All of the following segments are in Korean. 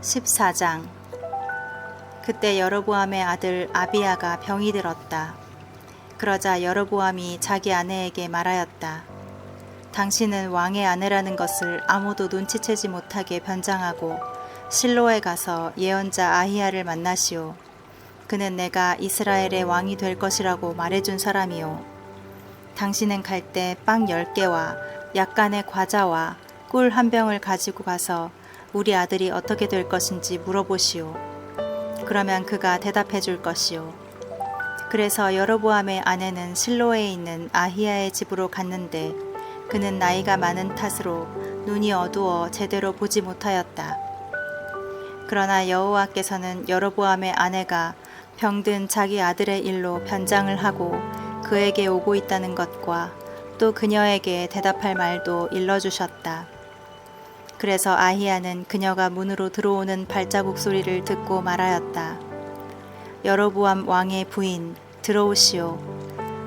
14장. 그때 여로보암의 아들 아비야가 병이 들었다. 그러자 여로보암이 자기 아내에게 말하였다. 당신은 왕의 아내라는 것을 아무도 눈치채지 못하게 변장하고 실로에 가서 예언자 아히야를 만나시오. 그는 내가 이스라엘의 왕이 될 것이라고 말해준 사람이오. 당신은 갈 때 빵 10개와 약간의 과자와 꿀 한 병을 가지고 가서 우리 아들이 어떻게 될 것인지 물어보시오. 그러면 그가 대답해 줄 것이오. 그래서 여로보암의 아내는 실로에 있는 아히야의 집으로 갔는데 그는 나이가 많은 탓으로 눈이 어두워 제대로 보지 못하였다. 그러나 여호와께서는 여로보암의 아내가 병든 자기 아들의 일로 변장을 하고 그에게 오고 있다는 것과 또 그녀에게 대답할 말도 일러주셨다. 그래서 아히야는 그녀가 문으로 들어오는 발자국 소리를 듣고 말하였다. 여로보암 왕의 부인, 들어오시오.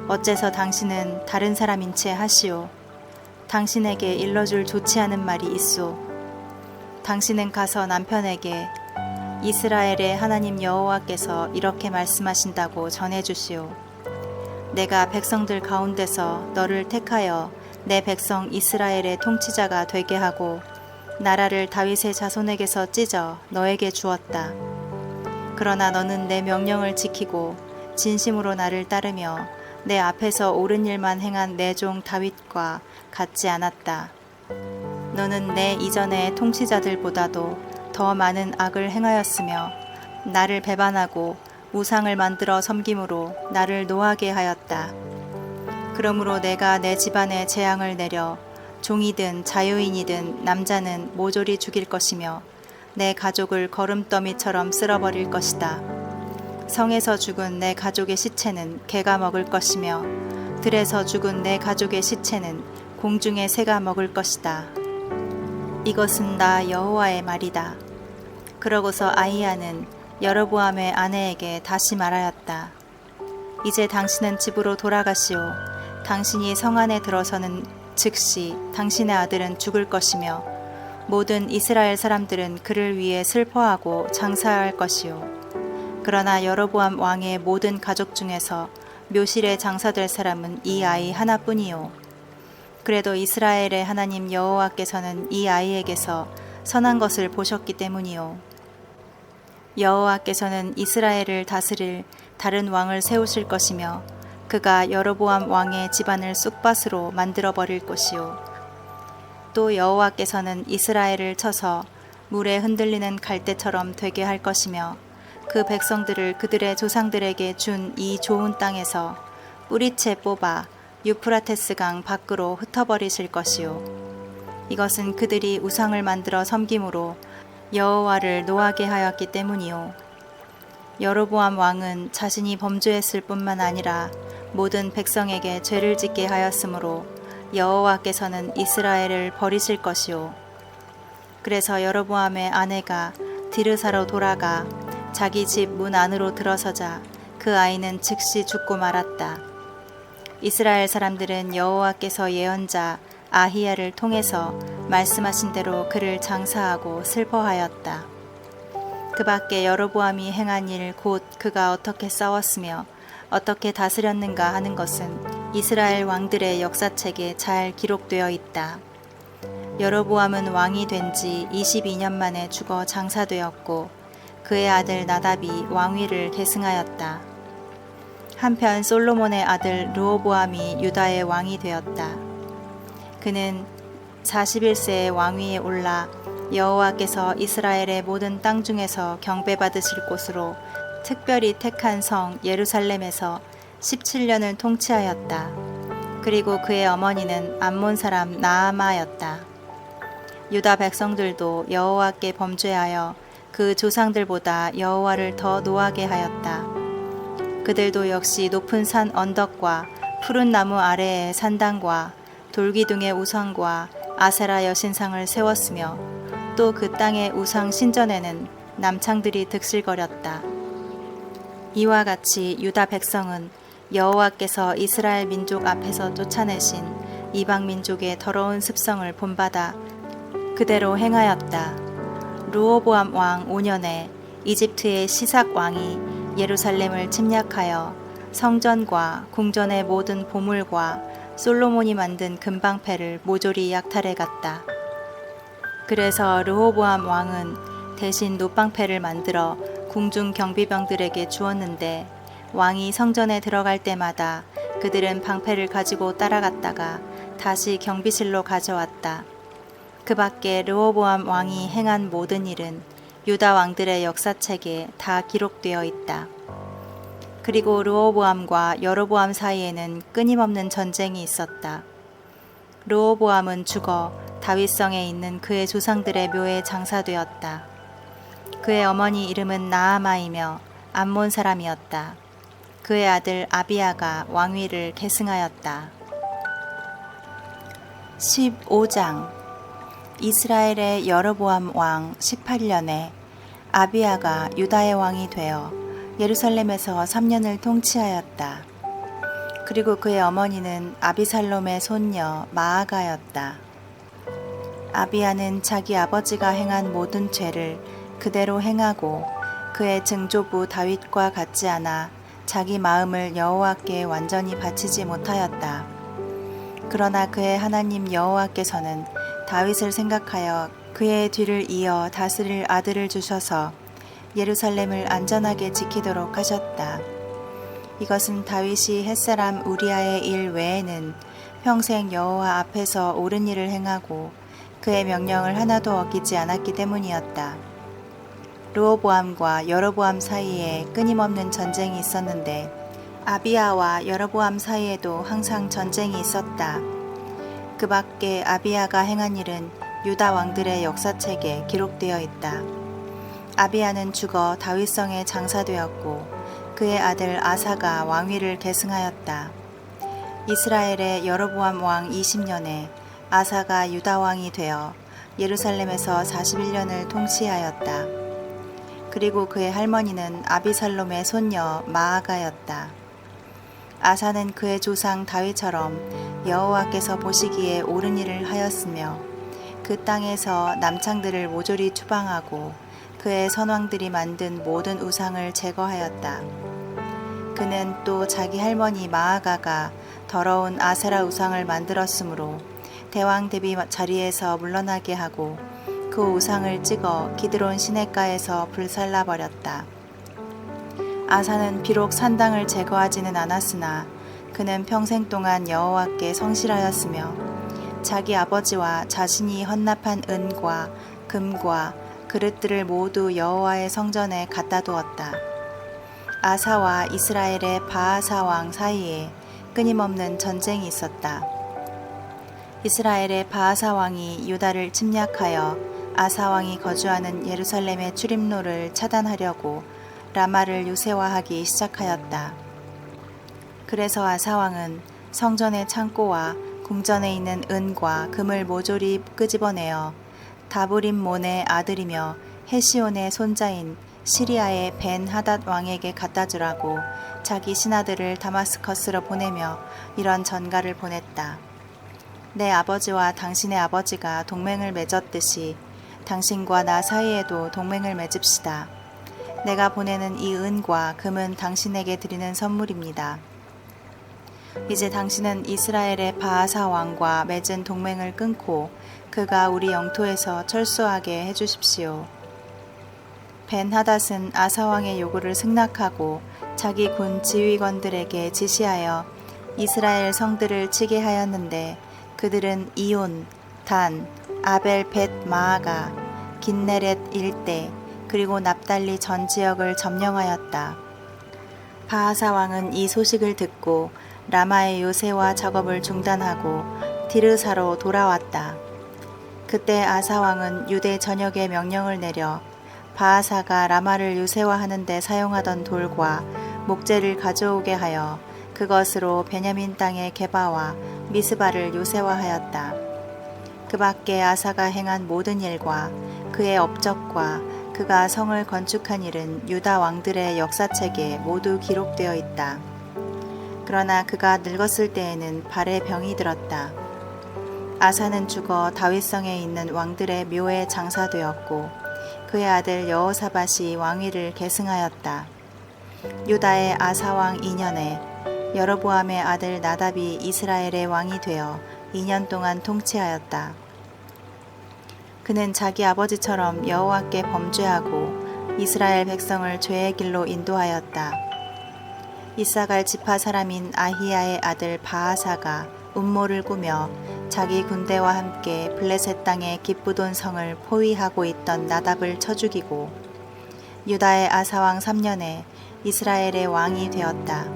어째서 당신은 다른 사람인 채 하시오. 당신에게 일러줄 좋지 않은 말이 있소. 당신은 가서 남편에게 이스라엘의 하나님 여호와께서 이렇게 말씀하신다고 전해주시오. 내가 백성들 가운데서 너를 택하여 내 백성 이스라엘의 통치자가 되게 하고 나라를 다윗의 자손에게서 찢어 너에게 주었다. 그러나 너는 내 명령을 지키고 진심으로 나를 따르며 내 앞에서 옳은 일만 행한 내 종 다윗과 같지 않았다. 너는 내 이전의 통치자들보다도 더 많은 악을 행하였으며 나를 배반하고 우상을 만들어 섬김으로 나를 노하게 하였다. 그러므로 내가 내 집안에 재앙을 내려 종이든 자유인이든 남자는 모조리 죽일 것이며 내 가족을 거름더미처럼 쓸어버릴 것이다. 성에서 죽은 내 가족의 시체는 개가 먹을 것이며 들에서 죽은 내 가족의 시체는 공중의 새가 먹을 것이다. 이것은 나 여호와의 말이다. 그러고서 아히야는 여로보암의 아내에게 다시 말하였다. 이제 당신은 집으로 돌아가시오. 당신이 성 안에 들어서는 즉시 당신의 아들은 죽을 것이며 모든 이스라엘 사람들은 그를 위해 슬퍼하고 장사할 것이오. 그러나 여로보암 왕의 모든 가족 중에서 묘실에 장사될 사람은 이 아이 하나뿐이오. 그래도 이스라엘의 하나님 여호와께서는 이 아이에게서 선한 것을 보셨기 때문이오. 여호와께서는 이스라엘을 다스릴 다른 왕을 세우실 것이며 그가 여로보암 왕의 집안을 쑥밭으로 만들어 버릴 것이요. 또 여호와께서는 이스라엘을 쳐서 물에 흔들리는 갈대처럼 되게 할 것이며 그 백성들을 그들의 조상들에게 준 이 좋은 땅에서 뿌리채 뽑아 유프라테스 강 밖으로 흩어버리실 것이요. 이것은 그들이 우상을 만들어 섬김으로 여호와를 노하게 하였기 때문이요. 여로보암 왕은 자신이 범죄했을 뿐만 아니라 모든 백성에게 죄를 짓게 하였으므로 여호와께서는 이스라엘을 버리실 것이요. 그래서 여로보암의 아내가 디르사로 돌아가 자기 집 문 안으로 들어서자 그 아이는 즉시 죽고 말았다. 이스라엘 사람들은 여호와께서 예언자 아히야를 통해서 말씀하신 대로 그를 장사하고 슬퍼하였다. 그 밖에 여로보암이 행한 일 곧 그가 어떻게 싸웠으며 어떻게 다스렸는가 하는 것은 이스라엘 왕들의 역사책에 잘 기록되어 있다. 여로보암은 왕이 된 지 22년 만에 죽어 장사되었고 그의 아들 나답이 왕위를 계승하였다. 한편 솔로몬의 아들 르호보암이 유다의 왕이 되었다. 그는 41세의 왕위에 올라 여호와께서 이스라엘의 모든 땅 중에서 경배받으실 곳으로 특별히 택한 성 예루살렘에서 17년을 통치하였다. 그리고 그의 어머니는 암몬 사람 나아마였다. 유다 백성들도 여호와께 범죄하여 그 조상들보다 여호와를 더 노하게 하였다. 그들도 역시 높은 산 언덕과 푸른 나무 아래에 산당과 돌기둥의 우상과 아세라 여신상을 세웠으며 또 그 땅의 우상 신전에는 남창들이 득실거렸다. 이와 같이 유다 백성은 여호와께서 이스라엘 민족 앞에서 쫓아내신 이방 민족의 더러운 습성을 본받아 그대로 행하였다. 르호보암 왕 5년에 이집트의 시삭 왕이 예루살렘을 침략하여 성전과 궁전의 모든 보물과 솔로몬이 만든 금방패를 모조리 약탈해 갔다. 그래서 르호보암 왕은 대신 놋방패를 만들어 궁중 경비병들에게 주었는데 왕이 성전에 들어갈 때마다 그들은 방패를 가지고 따라갔다가 다시 경비실로 가져왔다. 그 밖에 르호보암 왕이 행한 모든 일은 유다 왕들의 역사책에 다 기록되어 있다. 그리고 르호보암과 여로보암 사이에는 끊임없는 전쟁이 있었다. 르호보암은 죽어 다윗성에 있는 그의 조상들의 묘에 장사되었다. 그의 어머니 이름은 나아마이며 암몬 사람이었다. 그의 아들 아비야가 왕위를 계승하였다. 15장 이스라엘의 여로보암 왕 18년에 아비야가 유다의 왕이 되어 예루살렘에서 3년을 통치하였다. 그리고 그의 어머니는 아비살롬의 손녀 마아가였다. 아비야는 자기 아버지가 행한 모든 죄를 그대로 행하고 그의 증조부 다윗과 같지 않아 자기 마음을 여호와께 완전히 바치지 못하였다. 그러나 그의 하나님 여호와께서는 다윗을 생각하여 그의 뒤를 이어 다스릴 아들을 주셔서 예루살렘을 안전하게 지키도록 하셨다. 이것은 다윗이 햇사람 우리아의 일 외에는 평생 여호와 앞에서 옳은 일을 행하고 그의 명령을 하나도 어기지 않았기 때문이었다. 르호보암과 여로보암 사이에 끊임없는 전쟁이 있었는데 아비야와 여로보암 사이에도 항상 전쟁이 있었다. 그 밖에 아비야가 행한 일은 유다 왕들의 역사책에 기록되어 있다. 아비야는 죽어 다윗성에 장사되었고 그의 아들 아사가 왕위를 계승하였다. 이스라엘의 여로보암 왕 20년에 아사가 유다 왕이 되어 예루살렘에서 41년을 통치하였다. 그리고 그의 할머니는 아비살롬의 손녀 마아가였다. 아사는 그의 조상 다윗처럼 여호와께서 보시기에 옳은 일을 하였으며 그 땅에서 남창들을 모조리 추방하고 그의 선왕들이 만든 모든 우상을 제거하였다. 그는 또 자기 할머니 마아가가 더러운 아세라 우상을 만들었으므로 대왕 대비 자리에서 물러나게 하고 그 우상을 찍어 기드론 시냇가에서 불살라 버렸다. 아사는 비록 산당을 제거하지는 않았으나 그는 평생 동안 여호와께 성실하였으며 자기 아버지와 자신이 헌납한 은과 금과 그릇들을 모두 여호와의 성전에 갖다 두었다. 아사와 이스라엘의 바아사 왕 사이에 끊임없는 전쟁이 있었다. 이스라엘의 바아사 왕이 유다를 침략하여 아사 왕이 거주하는 예루살렘의 출입로를 차단하려고 라마를 요새화하기 시작하였다. 그래서 아사 왕은 성전의 창고와 궁전에 있는 은과 금을 모조리 끄집어내어 다브림몬의 아들이며 헤시온의 손자인 시리아의 벤 하닷 왕에게 갖다 주라고 자기 신하들을 다마스커스로 보내며 이런 전가를 보냈다. 내 아버지와 당신의 아버지가 동맹을 맺었듯이 당신과 나 사이에도 동맹을 맺읍시다. 내가 보내는 이 은과 금은 당신에게 드리는 선물입니다. 이제 당신은 이스라엘의 바아사 왕과 맺은 동맹을 끊고 그가 우리 영토에서 철수하게 해주십시오. 벤하닷은 아사 왕의 요구를 승낙하고 자기 군 지휘관들에게 지시하여 이스라엘 성들을 치게 하였는데 그들은 이온, 단, 아벨 벳 마아가, 긴네렛 일대 그리고 납달리 전 지역을 점령하였다. 바아사 왕은 이 소식을 듣고 라마의 요새화 작업을 중단하고 디르사로 돌아왔다. 그때 아사 왕은 유대 전역에 명령을 내려 바아사가 라마를 요새화하는 데 사용하던 돌과 목재를 가져오게 하여 그것으로 베냐민 땅의 게바와 미스바를 요새화하였다. 그 밖에 아사가 행한 모든 일과 그의 업적과 그가 성을 건축한 일은 유다 왕들의 역사책에 모두 기록되어 있다. 그러나 그가 늙었을 때에는 발에 병이 들었다. 아사는 죽어 다윗성에 있는 왕들의 묘에 장사되었고 그의 아들 여호사밧이 왕위를 계승하였다. 유다의 아사왕 2년에 여로보암의 아들 나답이 이스라엘의 왕이 되어 2년 동안 통치하였다. 그는 자기 아버지처럼 여호와께 범죄하고 이스라엘 백성을 죄의 길로 인도하였다. 이사갈 지파 사람인 아히야의 아들 바하사가 음모를 꾸며 자기 군대와 함께 블레셋 땅의 기브돈 성을 포위하고 있던 나답을 쳐 죽이고 유다의 아사왕 3년에 이스라엘의 왕이 되었다.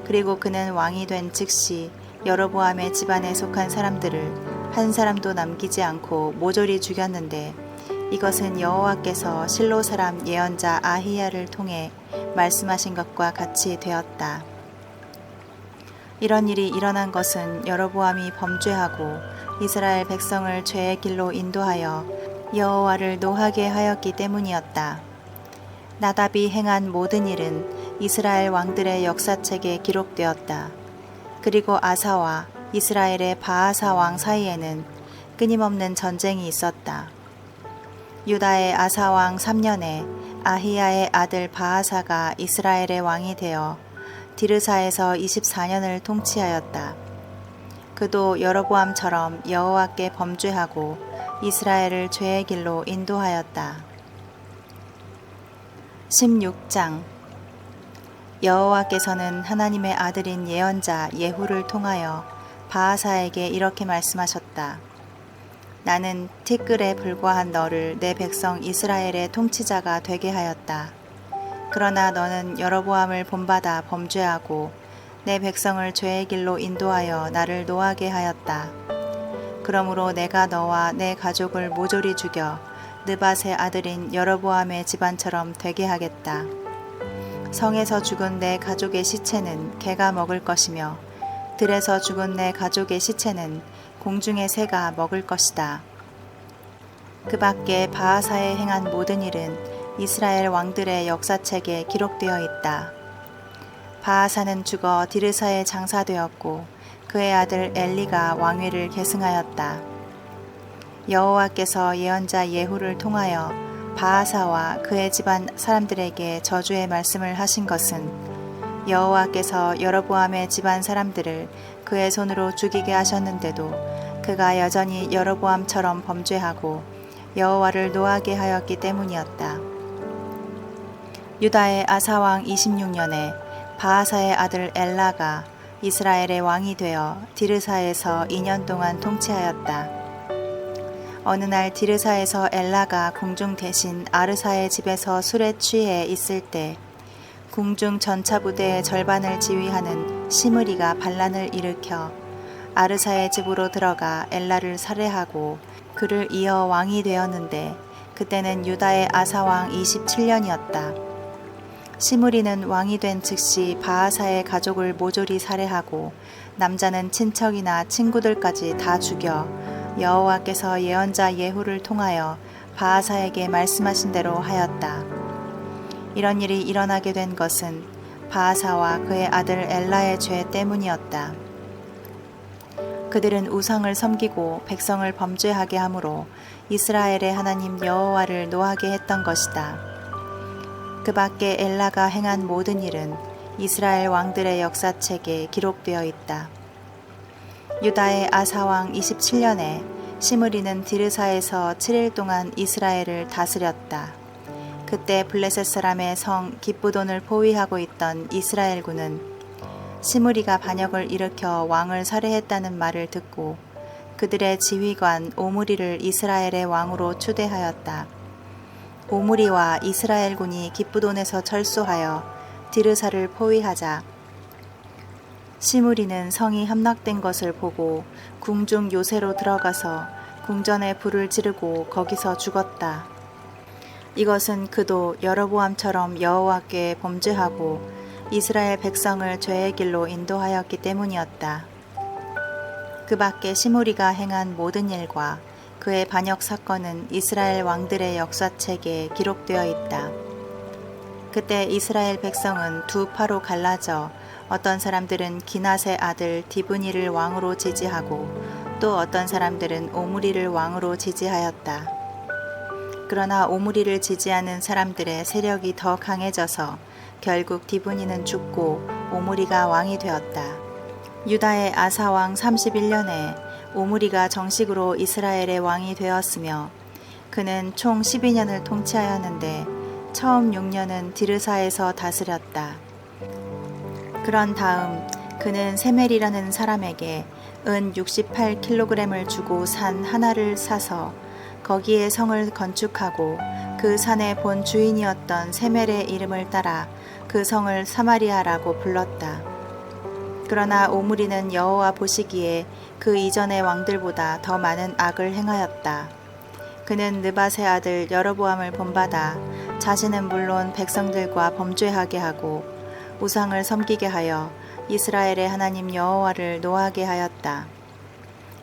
그리고 그는 왕이 된 즉시 여로보암의 집안에 속한 사람들을 한 사람도 남기지 않고 모조리 죽였는데 이것은 여호와께서 실로 사람 예언자 아히야를 통해 말씀하신 것과 같이 되었다. 이런 일이 일어난 것은 여로보암이 범죄하고 이스라엘 백성을 죄의 길로 인도하여 여호와를 노하게 하였기 때문이었다. 나답이 행한 모든 일은 이스라엘 왕들의 역사책에 기록되었다. 그리고 아사와 이스라엘의 바하사 왕 사이에는 끊임없는 전쟁이 있었다. 유다의 아사 왕 3년에 아히야의 아들 바하사가 이스라엘의 왕이 되어 디르사에서 24년을 통치하였다. 그도 여로보암처럼 여호와께 범죄하고 이스라엘을 죄의 길로 인도하였다. 16장 여호와께서는 하나님의 아들인 예언자 예후를 통하여 바하사에게 이렇게 말씀하셨다. 나는 티끌에 불과한 너를 내 백성 이스라엘의 통치자가 되게 하였다. 그러나 너는 여로보암을 본받아 범죄하고 내 백성을 죄의 길로 인도하여 나를 노하게 하였다. 그러므로 내가 너와 내 가족을 모조리 죽여 느밧의 아들인 여로보암의 집안처럼 되게 하겠다. 성에서 죽은 내 가족의 시체는 개가 먹을 것이며 들에서 죽은 내 가족의 시체는 공중의 새가 먹을 것이다. 그 밖에 바하사에 행한 모든 일은 이스라엘 왕들의 역사책에 기록되어 있다. 바하사는 죽어 디르사에 장사되었고 그의 아들 엘리가 왕위를 계승하였다. 여호와께서 예언자 예후를 통하여 바하사와 그의 집안 사람들에게 저주의 말씀을 하신 것은 여호와께서 여로보암의 집안 사람들을 그의 손으로 죽이게 하셨는데도 그가 여전히 여로보암처럼 범죄하고 여호와를 노하게 하였기 때문이었다. 유다의 아사왕 26년에 바하사의 아들 엘라가 이스라엘의 왕이 되어 디르사에서 2년 동안 통치하였다. 어느 날 디르사에서 엘라가 궁중 대신 아르사의 집에서 술에 취해 있을 때 궁중 전차 부대의 절반을 지휘하는 시므리가 반란을 일으켜 아르사의 집으로 들어가 엘라를 살해하고 그를 이어 왕이 되었는데 그때는 유다의 아사왕 27년이었다. 시므리는 왕이 된 즉시 바하사의 가족을 모조리 살해하고 남자는 친척이나 친구들까지 다 죽여 여호와께서 예언자 예후를 통하여 바하사에게 말씀하신 대로 하였다. 이런 일이 일어나게 된 것은 바하사와 그의 아들 엘라의 죄 때문이었다. 그들은 우상을 섬기고 백성을 범죄하게 하므로 이스라엘의 하나님 여호와를 노하게 했던 것이다. 그 밖에 엘라가 행한 모든 일은 이스라엘 왕들의 역사책에 기록되어 있다. 유다의 아사왕 27년에 시므리는 디르사에서 7일 동안 이스라엘을 다스렸다. 그때 블레셋 사람의 성 기브돈을 포위하고 있던 이스라엘군은 시므리가 반역을 일으켜 왕을 살해했다는 말을 듣고 그들의 지휘관 오므리를 이스라엘의 왕으로 추대하였다. 오므리와 이스라엘군이 기브돈에서 철수하여 디르사를 포위하자 시므리는 성이 함락된 것을 보고 궁중 요새로 들어가서 궁전에 불을 지르고 거기서 죽었다. 이것은 그도 여로보암처럼 여호와께 범죄하고 이스라엘 백성을 죄의 길로 인도하였기 때문이었다. 그 밖에 시므리가 행한 모든 일과 그의 반역 사건은 이스라엘 왕들의 역사책에 기록되어 있다. 그때 이스라엘 백성은 두 파로 갈라져 어떤 사람들은 기낫의 아들 디브니를 왕으로 지지하고 또 어떤 사람들은 오므리를 왕으로 지지하였다. 그러나 오므리를 지지하는 사람들의 세력이 더 강해져서 결국 디브니는 죽고 오므리가 왕이 되었다. 유다의 아사 왕 31년에 오므리가 정식으로 이스라엘의 왕이 되었으며 그는 총 12년을 통치하였는데 처음 6년은 디르사에서 다스렸다. 그런 다음 그는 세멜이라는 사람에게 은 68kg을 주고 산 하나를 사서 거기에 성을 건축하고 그 산의 본 주인이었던 세멜의 이름을 따라 그 성을 사마리아라고 불렀다. 그러나 오므리는 여호와 보시기에 그 이전의 왕들보다 더 많은 악을 행하였다. 그는 느밧의 아들 여로보암을 본받아 자신은 물론 백성들과 범죄하게 하고 우상을 섬기게 하여 이스라엘의 하나님 여호와를 노하게 하였다.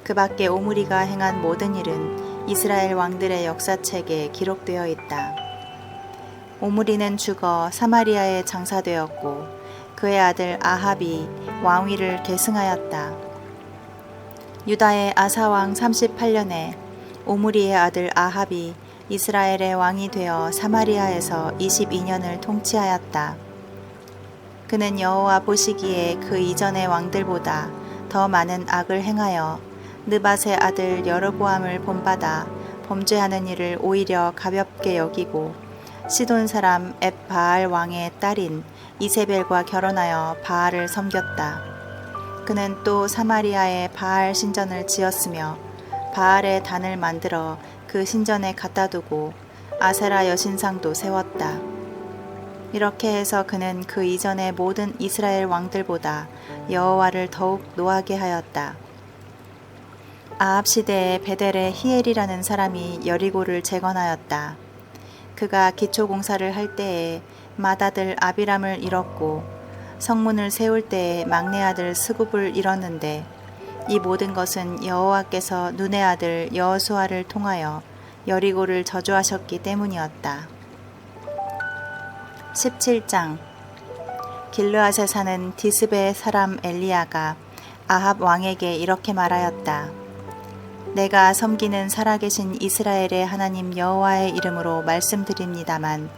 그 밖에 오므리가 행한 모든 일은 이스라엘 왕들의 역사책에 기록되어 있다. 오므리는 죽어 사마리아에 장사되었고 그의 아들 아합이 왕위를 계승하였다. 유다의 아사 왕 38년에 오므리의 아들 아합이 이스라엘의 왕이 되어 사마리아에서 22년을 통치하였다. 그는 여호와 보시기에 그 이전의 왕들보다 더 많은 악을 행하여 느밧의 아들 여로보암을 본받아 범죄하는 일을 오히려 가볍게 여기고 시돈 사람 엡바알 왕의 딸인 이세벨과 결혼하여 바알을 섬겼다. 그는 또 사마리아에 바알 신전을 지었으며 바알의 단을 만들어 그 신전에 갖다 두고 아세라 여신상도 세웠다. 이렇게 해서 그는 그 이전의 모든 이스라엘 왕들보다 여호와를 더욱 노하게 하였다. 아합 시대에 베델의 히엘이라는 사람이 여리고를 재건하였다. 그가 기초 공사를 할 때에 맏아들 아비람을 잃었고 성문을 세울 때에 막내 아들 스굽을 잃었는데 이 모든 것은 여호와께서 눈의 아들 여호수아를 통하여 여리고를 저주하셨기 때문이었다. 17장 길르앗에 사는 디스베의 사람 엘리야가 아합 왕에게 이렇게 말하였다. 내가 섬기는 살아계신 이스라엘의 하나님 여호와의 이름으로 말씀드립니다만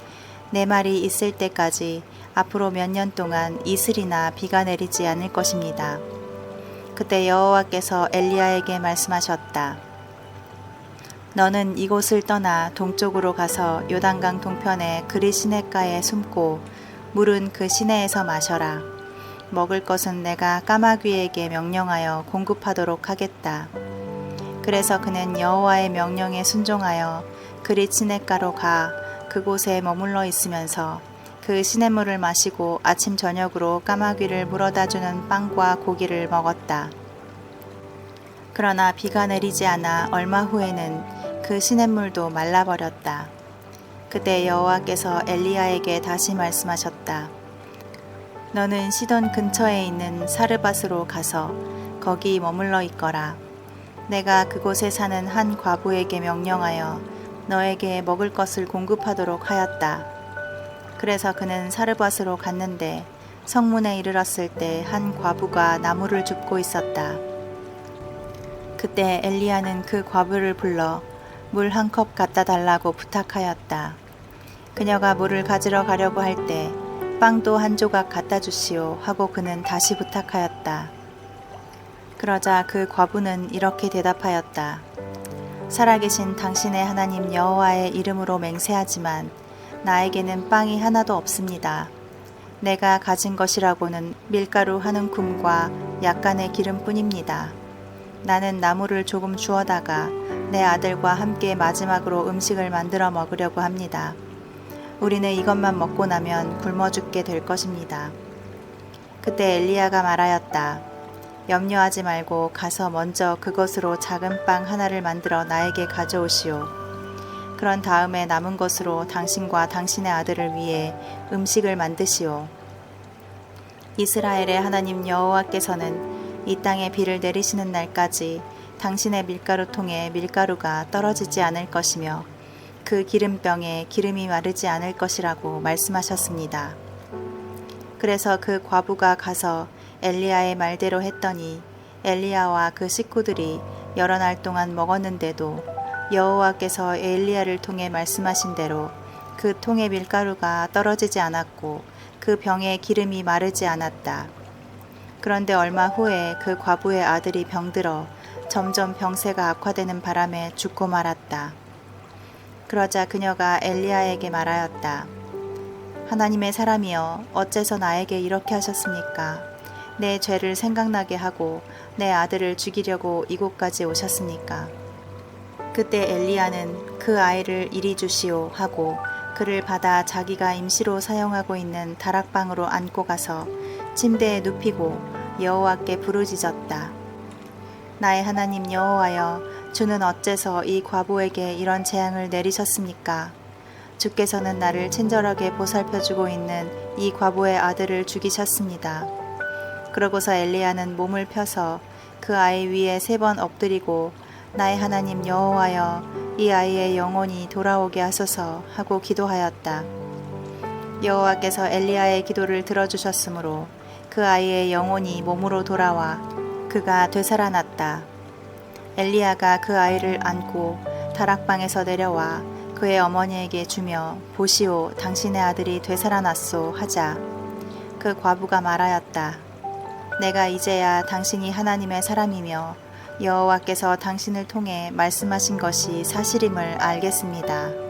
내 말이 있을 때까지 앞으로 몇 년 동안 이슬이나 비가 내리지 않을 것입니다. 그때 여호와께서 엘리야에게 말씀하셨다. 너는 이곳을 떠나 동쪽으로 가서 요단강 동편의 그리 시냇가에 숨고 물은 그 시내에서 마셔라. 먹을 것은 내가 까마귀에게 명령하여 공급하도록 하겠다. 그래서 그는 여호와의 명령에 순종하여 그리 시냇가로 가 그곳에 머물러 있으면서 그 시냇물을 마시고 아침 저녁으로 까마귀를 물어다 주는 빵과 고기를 먹었다. 그러나 비가 내리지 않아 얼마 후에는 그 시냇물도 말라버렸다. 그때 여호와께서 엘리야에게 다시 말씀하셨다. 너는 시돈 근처에 있는 사르밧으로 가서 거기 머물러 있거라. 내가 그곳에 사는 한 과부에게 명령하여 너에게 먹을 것을 공급하도록 하였다. 그래서 그는 사르밧으로 갔는데 성문에 이르렀을 때 한 과부가 나무를 줍고 있었다. 그때 엘리야는 그 과부를 불러 물 한 컵 갖다 달라고 부탁하였다. 그녀가 물을 가지러 가려고 할 때 빵도 한 조각 갖다 주시오 하고 그는 다시 부탁하였다. 그러자 그 과부는 이렇게 대답하였다. 살아계신 당신의 하나님 여호와의 이름으로 맹세하지만 나에게는 빵이 하나도 없습니다. 내가 가진 것이라고는 밀가루 한 움큼과 약간의 기름뿐입니다. 나는 나무를 조금 주워다가 내 아들과 함께 마지막으로 음식을 만들어 먹으려고 합니다. 우리는 이것만 먹고 나면 굶어 죽게 될 것입니다. 그때 엘리야가 말하였다. 염려하지 말고 가서 먼저 그것으로 작은 빵 하나를 만들어 나에게 가져오시오. 그런 다음에 남은 것으로 당신과 당신의 아들을 위해 음식을 만드시오. 이스라엘의 하나님 여호와께서는 이 땅에 비를 내리시는 날까지 당신의 밀가루통에 밀가루가 떨어지지 않을 것이며 그 기름병에 기름이 마르지 않을 것이라고 말씀하셨습니다. 그래서 그 과부가 가서 엘리야의 말대로 했더니 엘리야와 그 식구들이 여러 날 동안 먹었는데도 여호와께서 엘리야를 통해 말씀하신 대로 그 통에 밀가루가 떨어지지 않았고 그 병에 기름이 마르지 않았다. 그런데 얼마 후에 그 과부의 아들이 병들어 점점 병세가 악화되는 바람에 죽고 말았다. 그러자 그녀가 엘리야에게 말하였다. 하나님의 사람이여, 어째서 나에게 이렇게 하셨습니까? 내 죄를 생각나게 하고 내 아들을 죽이려고 이곳까지 오셨습니까? 그때 엘리야는 그 아이를 이리 주시오 하고 그를 받아 자기가 임시로 사용하고 있는 다락방으로 안고 가서 침대에 눕히고 여호와께 부르짖었다. 나의 하나님 여호와여, 주는 어째서 이 과부에게 이런 재앙을 내리셨습니까? 주께서는 나를 친절하게 보살펴주고 있는 이 과부의 아들을 죽이셨습니다. 그러고서 엘리야는 몸을 펴서 그 아이 위에 3번 엎드리고 나의 하나님 여호와여, 이 아이의 영혼이 돌아오게 하소서 하고 기도하였다. 여호와께서 엘리야의 기도를 들어주셨으므로 그 아이의 영혼이 몸으로 돌아와 그가 되살아났다. 엘리야가 그 아이를 안고 다락방에서 내려와 그의 어머니에게 주며 보시오, 당신의 아들이 되살아났소 하자 그 과부가 말하였다. 내가 이제야 당신이 하나님의 사람이며 여호와께서 당신을 통해 말씀하신 것이 사실임을 알겠습니다.